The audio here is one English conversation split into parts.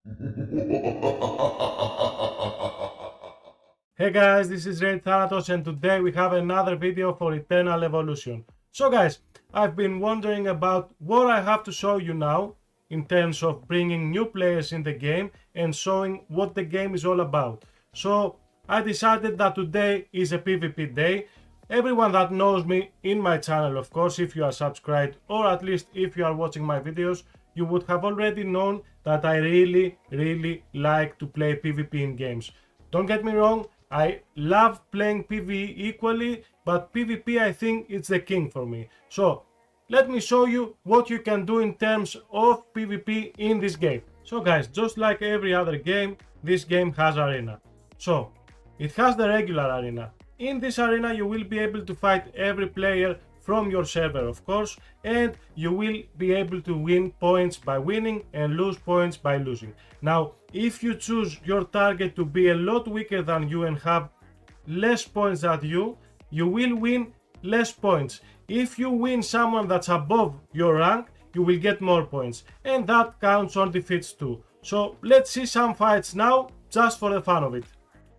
Hey guys, this is Thanatos and today we have another video for Eternal Evolution. So guys, I've been wondering about what I have to show you now in terms of bringing new players in the game and showing what the game is all about. So I decided that today is a PvP day. Everyone that knows me in my channel, of course, if you are subscribed or at least if you are watching my videos, you would have already known that I really like to play PvP in games. Don't get me wrong, I love playing PvE equally, but PvP I think it's the king for me. So let me show you what you can do in terms of PvP in this game. So guys, just like every other game, this game has arena. So it has the regular arena. In this arena you will be able to fight every player from your server, of course, and you will be able to win points by winning and lose points by losing. Now, if you choose your target to be a lot weaker than you and have less points than you will win less points. If you win someone that's above your rank, you will get more points, and that counts on defeats too. So let's see some fights now, just for the fun of it.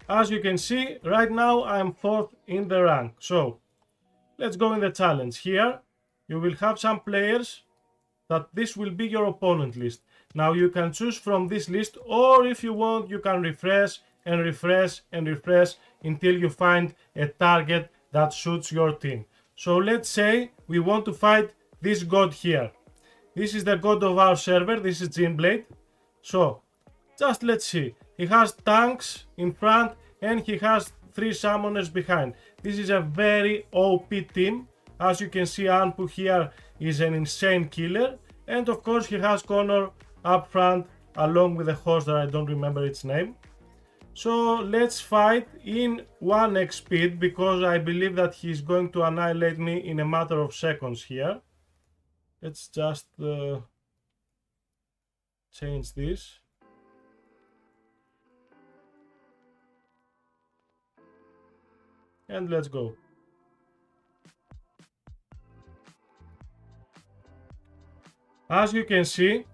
As you can see, right now I am 4th in the rank. So let's go in the challenge. Here you will have some players that this will be your opponent list. Now you can choose from this list, or if you want you can refresh and refresh and refresh until you find a target that suits your team. So let's say we want to fight this god here. This is the god of our server, this is Ginblade. So just let's see. He has tanks in front and he has 3 summoners behind. This is a very OP team. As you can see, Anpu here is an insane killer. And of course he has Connor up front along with a horse that I don't remember its name. So let's fight in 1x speed because I believe that he's going to annihilate me in a matter of seconds here. Let's just change this. And let's go. As you can see,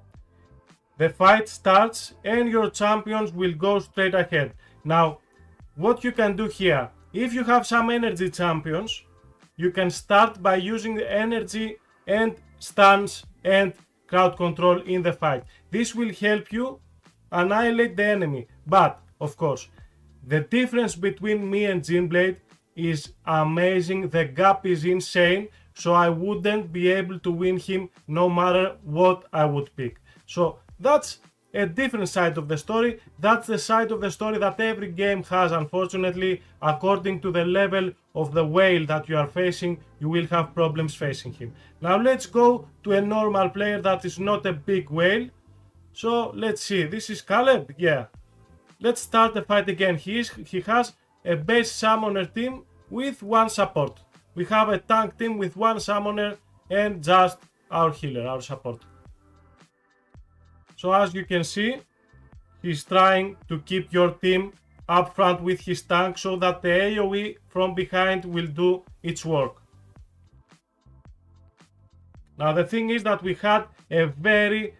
the fight starts and your champions will go straight ahead. Now, what you can do here, if you have some energy champions, you can start by using the energy and stuns and crowd control in the fight. This will help you annihilate the enemy. But, of course, the difference between me and Ginblade is amazing. The gap is insane. So I wouldn't be able to win him no matter what I would pick. So that's a different side of the story. That's the side of the story that every game has, unfortunately. According to the level of the whale that you are facing, you will have problems facing him. Now let's go to a normal player that is not a big whale. So let's see, this is Caleb, yeah. Let's start the fight again. He has a base summoner team with 1 support. We have a tank team with 1 summoner and just our healer, our support. So as you can see, he's trying to keep your team up front with his tank so that the AoE from behind will do its work. Now the thing is that we had a very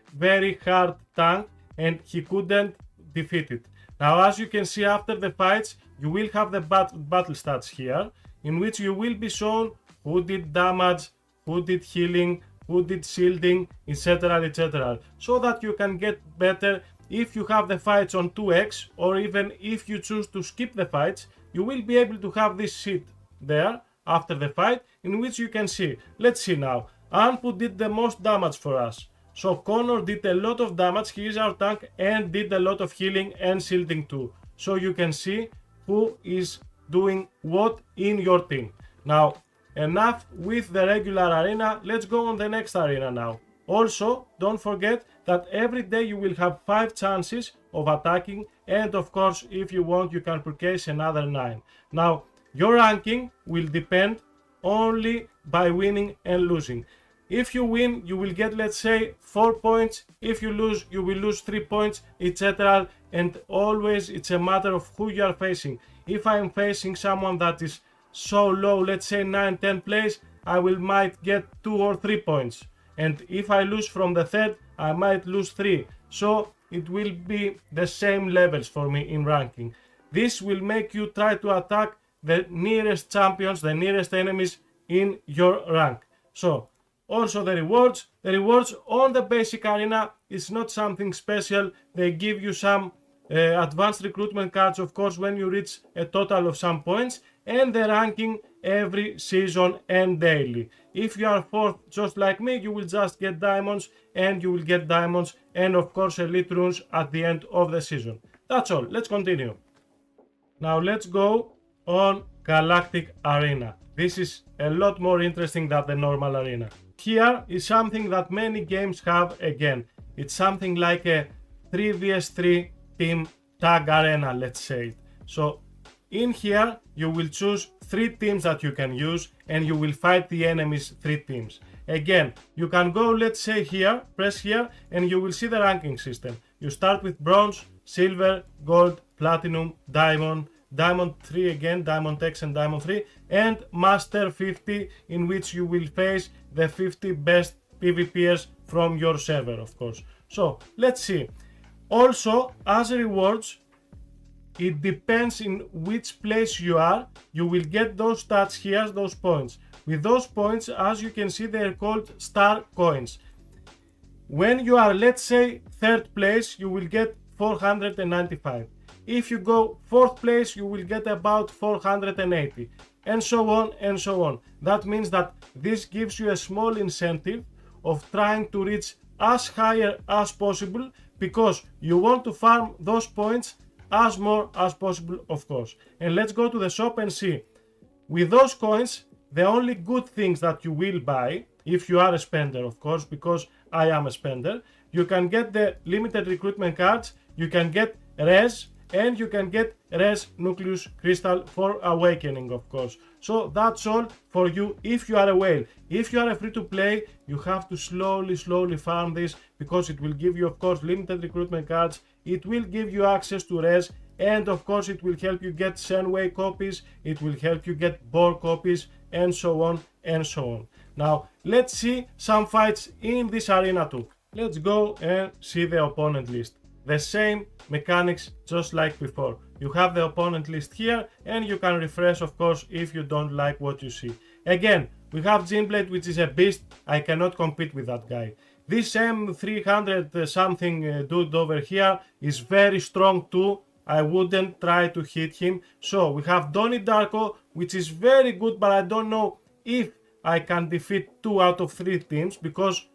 hard tank and he couldn't defeat it. Now as you can see, after the fights you will have the battle stats here, in which you will be shown who did damage, who did healing, who did shielding, etc, so that you can get better. If you have the fights on 2x, or even if you choose to skip the fights, you will be able to have this sheet there after the fight, in which you can see. Let's see now. Anpu did the most damage for us. So Connor did a lot of damage, he is our tank, and did a lot of healing and shielding too. So you can see who is doing what in your team. Now, enough with the regular arena, let's go on the next arena now. Also, don't forget that every day you will have 5 chances of attacking, and of course, if you want, you can purchase another 9. Now, your ranking will depend only by winning and losing. If you win, you will get, let's say, 4 points. If you lose, you will lose 3 points, etc. And always it's a matter of who you are facing. If I am facing someone that is so low, let's say 9-10 place, I might get 2 or 3 points. And if I lose from the third, I might lose 3. So it will be the same levels for me in ranking. This will make you try to attack the nearest champions, the nearest enemies in your rank. So also the rewards on the basic arena is not something special. They give you some advanced recruitment cards, of course, when you reach a total of some points, and the ranking every season and daily. If you are fourth just like me, you will just get diamonds, and you will get diamonds and of course elite runes at the end of the season. That's all. Let's continue. Now let's go on Galactic Arena. This is a lot more interesting than the normal arena. Here is something that many games have again. It's something like a 3vs3 team tag arena, let's say. So in here you will choose 3 teams that you can use, and you will fight the enemies 3 teams. Again, you can go, let's say here, press here, and you will see the ranking system. You start with bronze, silver, gold, platinum, diamond, diamond 3 again, diamond X and diamond 3, and master 50, in which you will face the 50 best PvPers from your server, of course. So let's see. Also, as rewards, it depends in which place you are. You will get those stats here, those points. With those points, as you can see, they are called star coins. When you are, let's say, third place, you will get 495. If you go fourth place, you will get about 480, and so on and so on. That means that this gives you a small incentive of trying to reach as higher as possible, because you want to farm those points as more as possible, of course. And let's go to the shop and see. With those coins, the only good things that you will buy, if you are a spender, of course, because I am a spender, you can get the limited recruitment cards, you can get res, and you can get res nucleus crystal for awakening, of course. So that's all for you if you are a whale. If you are a free to play, you have to slowly farm this, because it will give you, of course, limited recruitment cards, it will give you access to res, and of course it will help you get Senway copies, it will help you get Boar copies, and so on and so on. Now let's see some fights in this arena too. Let's go and see the opponent list. The same mechanics just like before. You have the opponent list here, and you can refresh, of course, if you don't like what you see. Again, we have Ginblade, which is a beast. I cannot compete with that guy. This M300 something dude over here is very strong too. I wouldn't try to hit him. So we have Donnie Darko, which is very good, but I don't know if I can defeat 2 out of 3 teams, because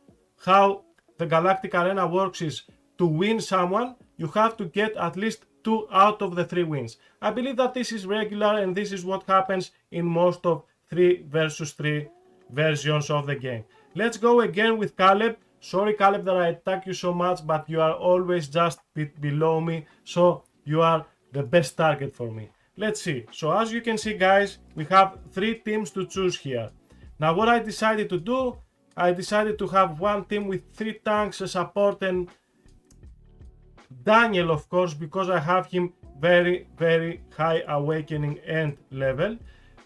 how the Galactic Arena works is, to win someone, you have to get at least 2 out of the 3 wins. I believe that this is regular, and this is what happens in most of 3 versus 3 versions of the game. Let's go again with Caleb. Sorry, Caleb, that I attack you so much, but you are always just a bit below me, so you are the best target for me. Let's see. So as you can see, guys, we have 3 teams to choose here. Now what I decided to do, I decided to have one team with 3 tanks, a support, and Daniel, of course, because I have him very high awakening and level.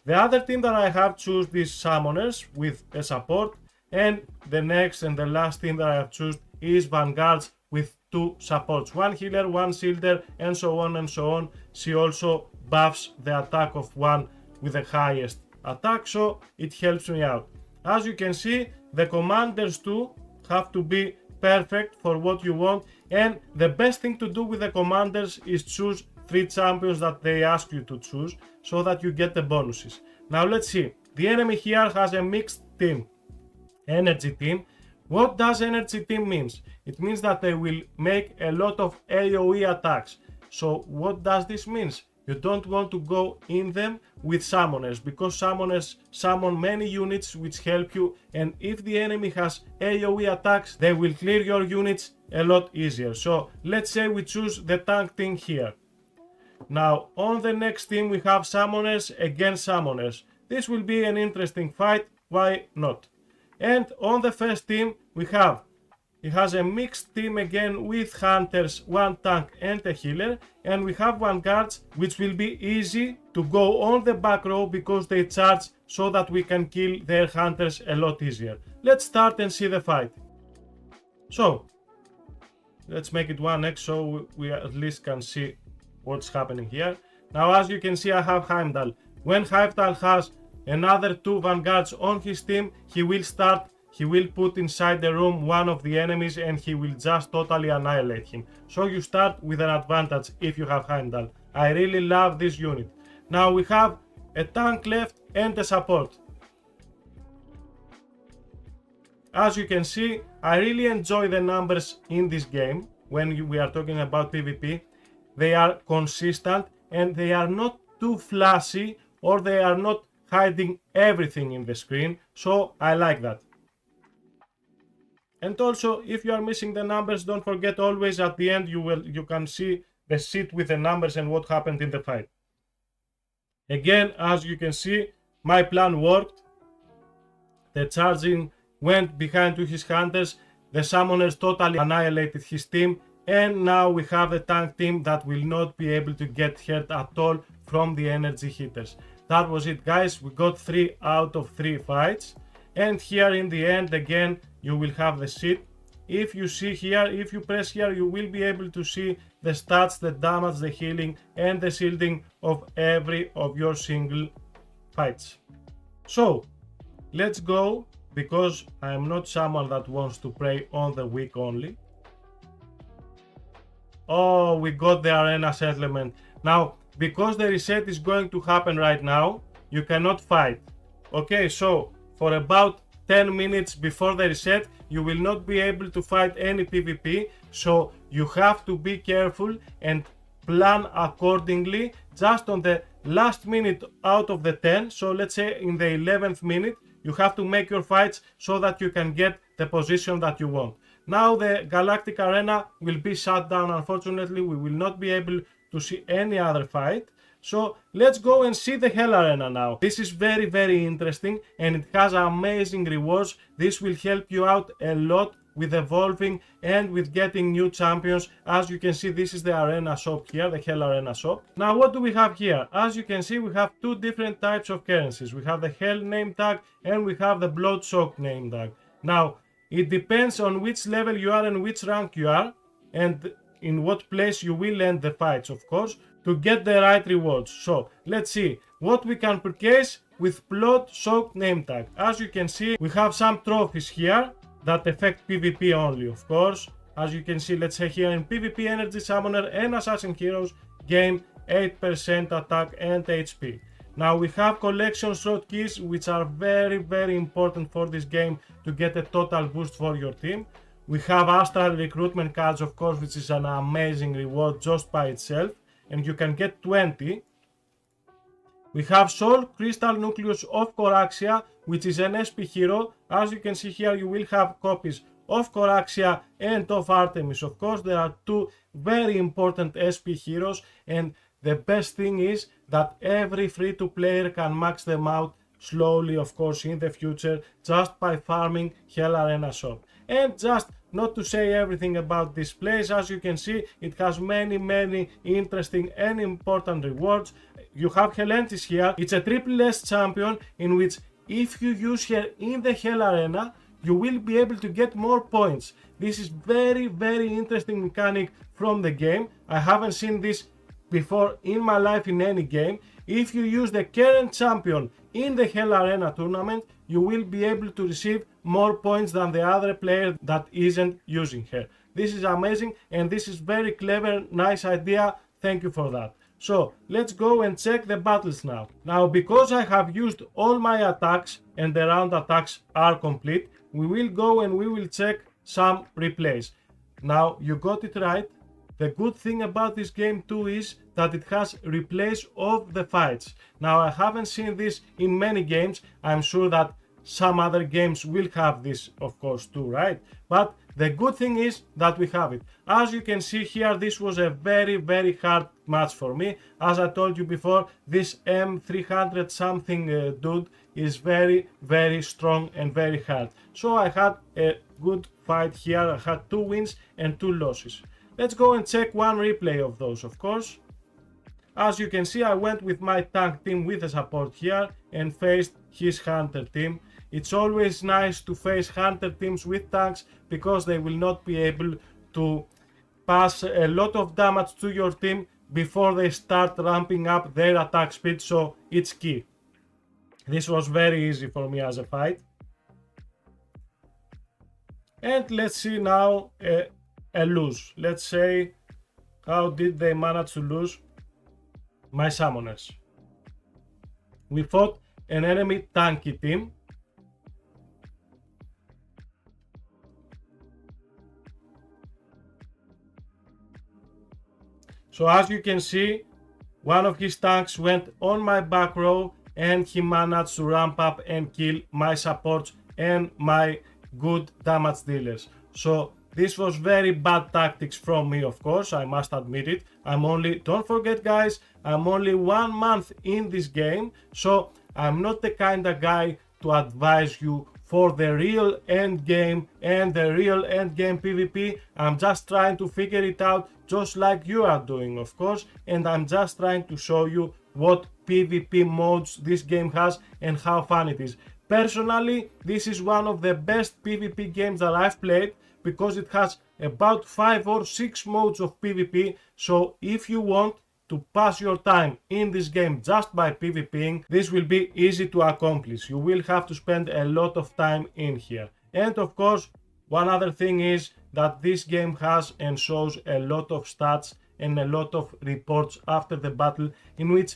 The other team that I have choose these summoners with a support, and the next and the last team that I have chosen is Vanguards with 2 supports, 1 healer, 1 shielder, and so on and so on. She also buffs the attack of one with the highest attack, so it helps me out. As you can see, the commanders too have to be perfect for what you want, and the best thing to do with the commanders is choose 3 champions that they ask you to choose, so that you get the bonuses. Now let's see. The enemy here has a mixed team, energy team. What does energy team means? It means that they will make a lot of AoE attacks. So what does this mean? You don't want to go in them with summoners, because summoners summon many units which help you, and if the enemy has AoE attacks, they will clear your units a lot easier. So let's say we choose the tank team here. Now on the next team we have summoners against summoners. This will be an interesting fight, why not? And on the first team we have, it has a mixed team again with hunters, 1 tank and a healer, and we have Vanguards, which will be easy to go on the back row because they charge, so that we can kill their hunters a lot easier. Let's start and see the fight. So Let's make it 1x so we at least can see what's happening here. Now as you can see, I have Heimdall. When Heimdall has another 2 vanguards on his team, he will put inside the room one of the enemies and he will just totally annihilate him. So you start with an advantage if you have Heimdall. I really love this unit. Now we have a tank left and a support. As you can see, I really enjoy the numbers in this game when we are talking about PvP. They are consistent and they are not too flashy, or they are not hiding everything in the screen, so I like that. And also, if you are missing the numbers, don't forget always at the end you can see the sheet with the numbers and what happened in the fight. Again, as you can see, my plan worked. The charging went behind to his hunters, the summoners totally annihilated his team, and now we have a tank team that will not be able to get hurt at all from the energy hitters. That was it, guys. We got 3 out of 3 fights, and here in the end again you will have the sheet. If you see here, if you press here, you will be able to see the stats, the damage, the healing and the shielding of every of your single fights. So let's go, because I am not someone that wants to play on the weak only. Oh, we got the arena settlement. Now, because the reset is going to happen right now, you cannot fight. Okay, so for about 10 minutes before the reset, you will not be able to fight any PvP, so you have to be careful and plan accordingly. Just on the last minute out of the 10, so let's say in the 11th minute, you have to make your fights so that you can get the position that you want. Now the Galactic Arena will be shut down. Unfortunately, we will not be able to see any other fight. So let's go and see the Hell Arena now. This is very interesting and it has amazing rewards. This will help you out a lot with evolving and with getting new champions. As you can see, this is the arena shop here, the Hell Arena shop. Now what do we have here? As you can see, we have 2 different types of currencies. We have the Hell name tag and we have the Blood Soak name tag. Now it depends on which level you are and which rank you are, and in what place you will end the fights, of course, to get the right rewards. So let's see what we can purchase with Blood Soaked name tag. As you can see, we have some trophies here that affect PvP only, of course. As you can see, let's say here in PvP, Energy Summoner and Assassin Heroes gain 8% attack and HP. Now we have collection slot keys, which are very important for this game to get a total boost for your team. We have Astral recruitment cards, of course, which is an amazing reward just by itself, and you can get 20. We have Soul Crystal Nucleus of Coraxia, which is an SP hero. As you can see here, you will have copies of Coraxia and of Artemis. Of course, there are 2 very important SP heroes, and the best thing is that every free-to-player can max them out slowly, of course, in the future, just by farming Hell Arena shop. And just not to say everything about this place, as you can see, it has many interesting and important rewards. You have Helentis here. It's a triple S champion in which if you use her in the Hell Arena, you will be able to get more points. This is very interesting mechanic from the game. I haven't seen this before in my life in any game. If you use the current champion in the Hell Arena tournament, you will be able to receive more points than the other player that isn't using her. This is amazing and this is very clever, nice idea. Thank you for that. So let's go and check the battles now. Now, because I have used all my attacks and the round attacks are complete, we will go and we will check some replays. Now, you got it right. The good thing about this game too is that it has replays of the fights. Now, I haven't seen this in many games. I'm sure that some other games will have this, of course, too, right? But the good thing is that we have it. As you can see here, this was a very hard match for me. As I told you before, this M300 something dude is very strong and very hard. So I had a good fight here. I had 2 wins and 2 losses. Let's go and check one replay of those, of course. As you can see, I went with my tank team with a support here and faced his hunter team. It's always nice to face hunter teams with tanks because they will not be able to pass a lot of damage to your team before they start ramping up their attack speed, so it's key. This was very easy for me as a fight. And let's see now a lose. Let's say, how did they manage to lose my summoners? We fought an enemy tanky team. So as you can see, one of his tanks went on my back row and he managed to ramp up and kill my supports and my good damage dealers. So this was very bad tactics from me, of course, I must admit it. Don't forget guys, I'm only 1 month in this game, so I'm not the kind of guy to advise you for the real end game and the real end game PvP. I'm just trying to figure it out just like you are doing, of course, and I'm just trying to show you what PvP modes this game has and how fun it is. Personally, this is one of the best PvP games that I've played because it has about 5 or 6 modes of PvP, so if you want to pass your time in this game just by PvPing, this will be easy to accomplish. You will have to spend a lot of time in here. And of course, one other thing is that this game has and shows a lot of stats and a lot of reports after the battle, in which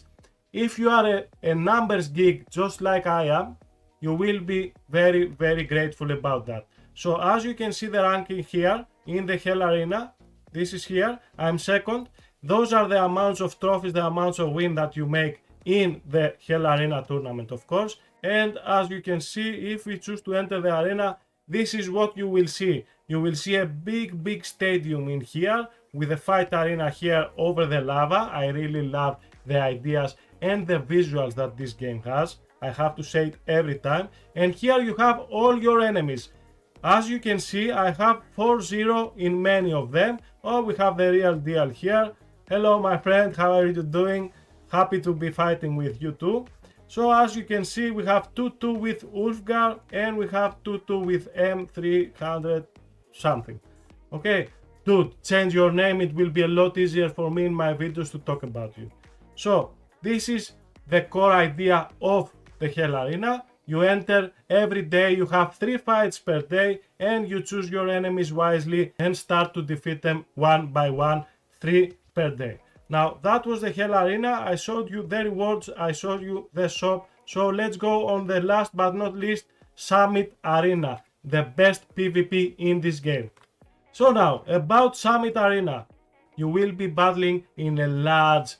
if you are a numbers geek just like I am, you will be very, very grateful about that. So as you can see the ranking here in the Hell Arena, this is here, I'm second. Those are the amounts of trophies, the amounts of win that you make in the Hell Arena tournament, of course. And as you can see, if we choose to enter the arena, this is what you will see. You will see a big stadium in here with a fight arena here over the lava. I really love the ideas and the visuals that this game has. I have to say it every time. And here you have all your enemies. As you can see, I have 4-0 in many of them. Oh, we have the real deal here. Hello my friend, how are you doing? Happy to be fighting with you too. So as you can see, we have 2-2 with Ulfgar and we have 2-2 with M300 something. Okay, dude, change your name, it will be a lot easier for me in my videos to talk about you. So this is the core idea of the Hell Arena. You enter every day, you have 3 fights per day and you choose your enemies wisely and start to defeat them one by one, 3 per day. Now that was the Hell Arena. I showed you the rewards, I showed you the shop. So let's go on the last but not least, Summit Arena, the best PvP in this game. So now about Summit Arena, you will be battling in a large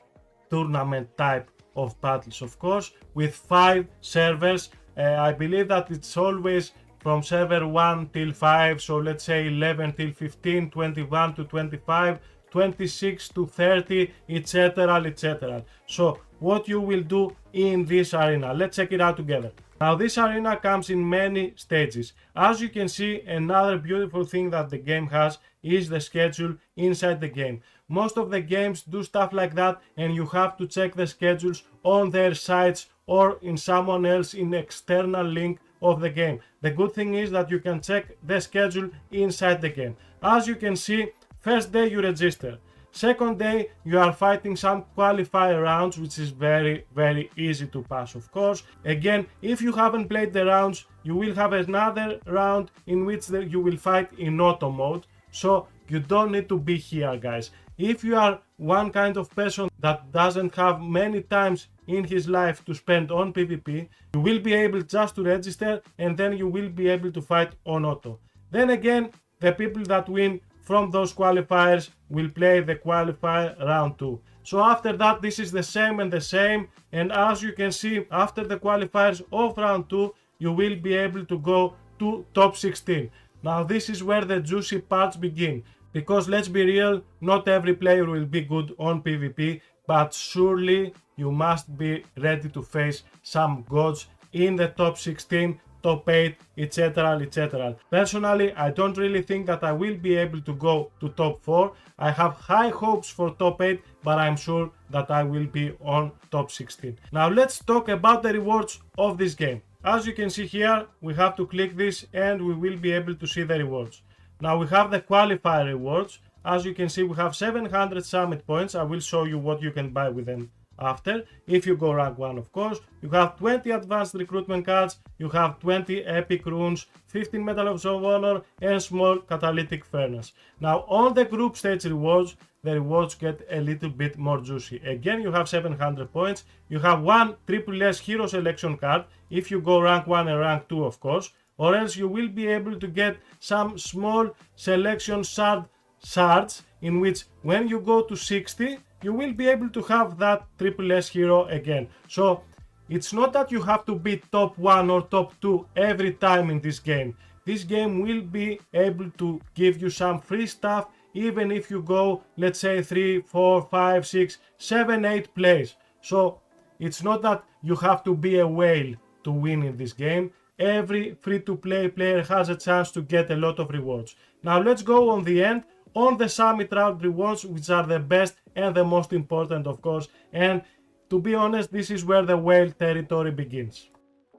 tournament type of battles, of course, with 5 servers. I believe that it's always from server 1 till 5, so let's say 11 till 15, 21 to 25, 26 to 30, etc, etc. So what you will do in this arena, let's check it out together. Now this arena comes in many stages. As you can see, another beautiful thing that the game has is the schedule inside the game. Most of the games do stuff like that and you have to check the schedules on their sites or in someone else in external link of the game. The good thing is that you can check the schedule inside the game. As you can see, first day you register. Second day you are fighting some qualifier rounds, which is very easy to pass, of course. Again, if you haven't played the rounds, you will have another round in which you will fight in auto mode. So you don't need to be here, guys. If you are one kind of person that doesn't have many times in his life to spend on PvP, you will be able just to register and then you will be able to fight on auto. Then again, the people that win from those qualifiers will play the qualifier round 2. So after that, this is the same and the same, and as you can see, after the qualifiers of round 2, you will be able to go to top 16. Now this is where the juicy parts begin, because let's be real, not every player will be good on PvP, but surely you must be ready to face some gods in the top 16, top 8, etc, etc. Personally, I don't really think that I will be able to go to top 4. I have high hopes for top 8, but I'm sure that I will be on top 16. Now let's talk about the rewards of this game. As you can see here, we have to click this and we will be able to see the rewards. Now we have the qualifier rewards. As you can see, we have 700 summit points. I will show you what you can buy with them after. If you go rank 1, of course, you have 20 advanced recruitment cards, you have 20 epic runes, 15 medal of honor, and small catalytic furnace. Now on the group stage rewards, the rewards get a little bit more juicy. Again, you have 700 points, you have one triple S hero selection card, if you go rank 1 and rank 2, of course, or else you will be able to get some small selection shards in which when you go to 60, you will be able to have that triple S hero again. So it's not that you have to be top 1 or top 2 every time in this game. This game will be able to give you some free stuff even if you go, let's say 3, 4, 5, 6, 7, 8 plays. So it's not that you have to be a whale to win in this game. Every free-to-play player has a chance to get a lot of rewards. Now let's go on the end, on the summit route rewards, which are the best and the most important, of course. And to be honest, this is where the whale territory begins.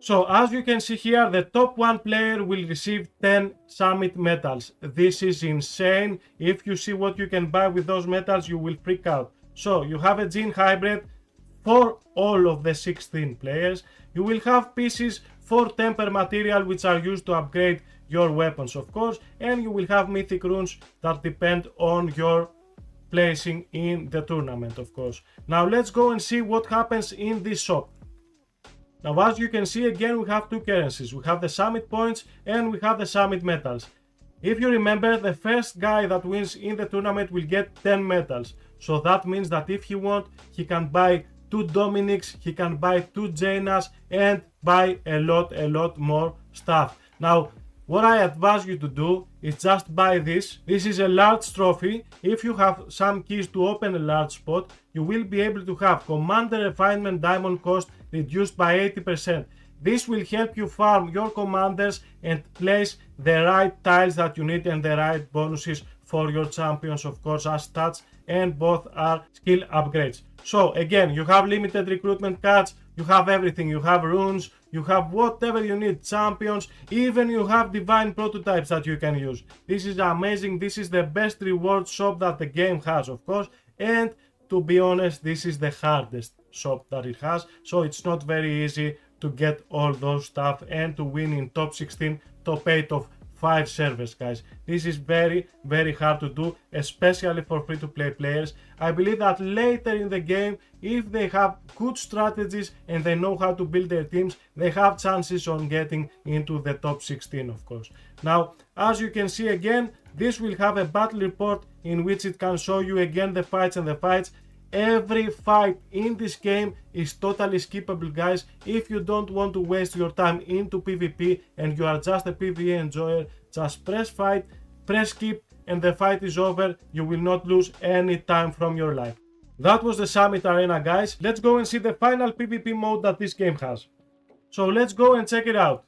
So as you can see here, the top 1 player will receive 10 summit medals. This is insane. If you see what you can buy with those medals, you will freak out. So you have a gene hybrid for all of the 16 players. You will have pieces for temper material, which are used to upgrade your weapons, of course, and you will have mythic runes that depend on your placing in the tournament, of course. Now let's go and see what happens in this shop. Now as you can see, again, we have 2 currencies. We have the summit points and we have the summit medals. If you remember, the first guy that wins in the tournament will get 10 medals. So that means that if he wants, he can buy 2 Dominics, he can buy 2 Janas and buy a lot more stuff. Now what I advise you to do is just buy this. This is a large trophy. If you have some keys to open a large spot, you will be able to have commander refinement diamond cost reduced by 80%. This will help you farm your commanders and place the right tiles that you need and the right bonuses for your champions, of course, as stats, and both are skill upgrades. So again, you have limited recruitment cards, you have everything, you have runes, you have whatever you need, champions, even you have divine prototypes that you can use. This is amazing. This is the best reward shop that the game has, of course, and to be honest, this is the hardest shop that it has, so it's not very easy to get all those stuff and to win in top 16, top 8 of 5 servers, guys. This is very hard to do, especially for free-to-play players. I believe that later in the game, if they have good strategies and they know how to build their teams, they have chances on getting into the top 16, of course. Now, as you can see again, this will have a battle report in which it can show you again the fights and the fights. Every fight in this game is totally skippable, guys. If you don't want to waste your time into PvP and you are just a PvE enjoyer, just press fight, press skip, and the fight is over. You will not lose any time from your life. That was the Summit Arena, guys. Let's go and see the final PvP mode that this game has. So let's go and check it out.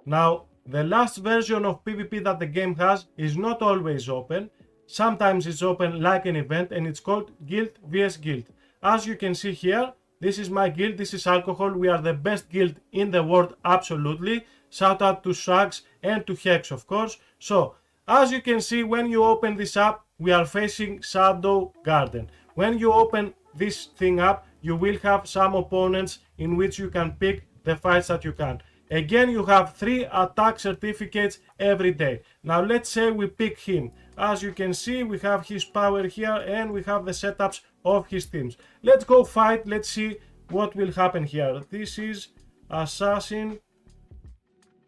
Now, the last version of PvP that the game has is not always open. Sometimes it's open like an event, and it's called Guild vs Guild. As you can see here, this is my guild, this is Alcohol. We are the best guild in the world, absolutely. Shout out to Shags and to Hex, of course. So, as you can see, when you open this up, we are facing Shadow Garden. When you open this thing up, you will have some opponents in which you can pick the fights that you can. Again, you have 3 attack certificates every day. Now let's say we pick him. As you can see, we have his power here and we have the setups of his teams. Let's go fight. Let's see what will happen here. This is Assassin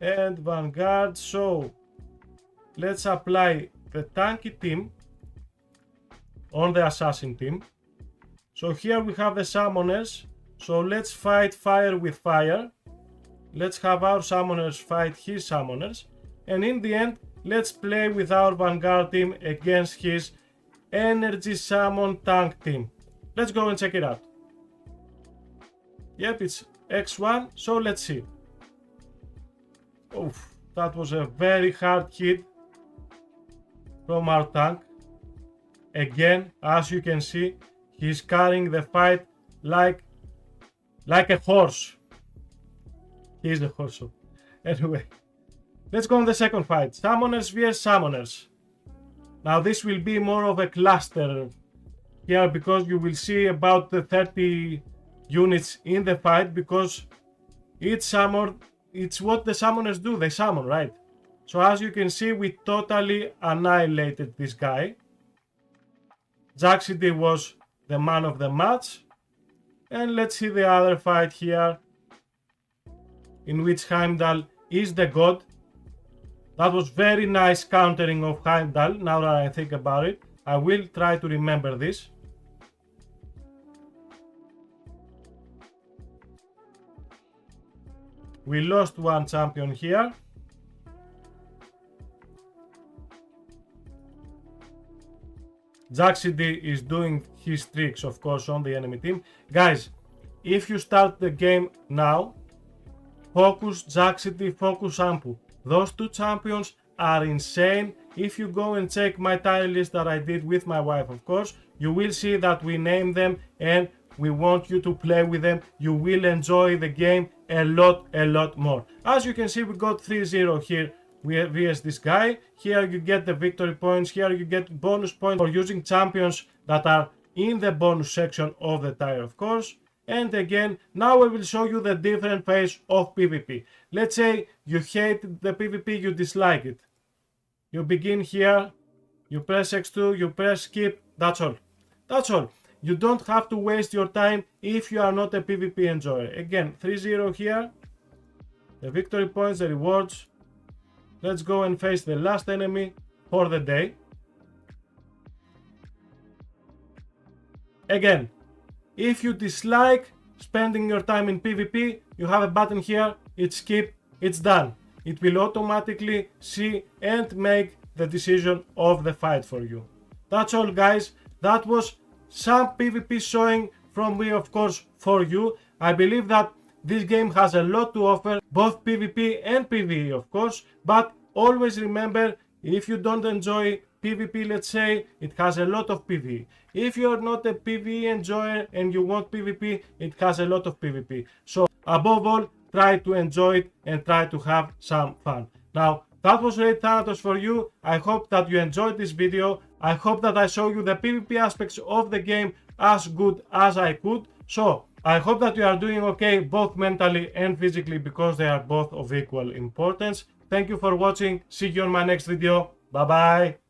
and Vanguard. So let's apply the tanky team on the Assassin team. So here we have the summoners. So let's fight fire with fire. Let's have our summoners fight his summoners. And in the end, let's play with our Vanguard team against his Energy Summon tank team. Let's go and check it out. Yep, it's X1, so let's see. Oof, that was a very hard hit from our tank. Again, as you can see, he's carrying the fight like a horse. He's the horse. Anyway, let's go on the second fight. Summoners vs Summoners. Now this will be more of a cluster here, because you will see about the 30 units in the fight, because each summon, it's what the summoners do, they summon, right? So as you can see, we totally annihilated this guy. Zaxity was the man of the match. And let's see the other fight here, in which Heimdall is the god. That was very nice countering of Heimdall, now that I think about it. I will try to remember this. We lost one champion here. Zaxity is doing his tricks, of course, on the enemy team. Guys, if you start the game now, focus Zaxity, focus Ampu. Those two champions are insane. If you go and check my title list that I did with my wife, of course, you will see that we named them and we want you to play with them. You will enjoy the game a lot more. As you can see, we got 3-0 here vs this guy. Here you get the victory points. Here you get bonus points for using champions that are in the bonus section of the tire, of course. And again, now I will show you the different phase of PvP. Let's say you hate the PvP, you dislike it. You begin here, you press X2, you press skip, that's all. That's all. You don't have to waste your time if you are not a PvP enjoyer. Again, 3-0 here. The victory points, the rewards. Let's go and face the last enemy for the day. Again, if you dislike spending your time in PvP, you have a button here, it's skip, it's done. It will automatically see and make the decision of the fight for you. That's all, guys. That was some PvP showing from me, of course, for you. I believe that this game has a lot to offer, both PvP and PvE, of course, but always remember, if you don't enjoy PvP, let's say, it has a lot of PvE. If you're not a PvE enjoyer and you want PvP, it has a lot of PvP. So above all, try to enjoy it and try to have some fun. Now, that was Raid Thanatos for you. I hope that you enjoyed this video. I hope that I show you the PvP aspects of the game as good as I could. So, I hope that you are doing okay both mentally and physically, because they are both of equal importance. Thank you for watching. See you on my next video. Bye bye.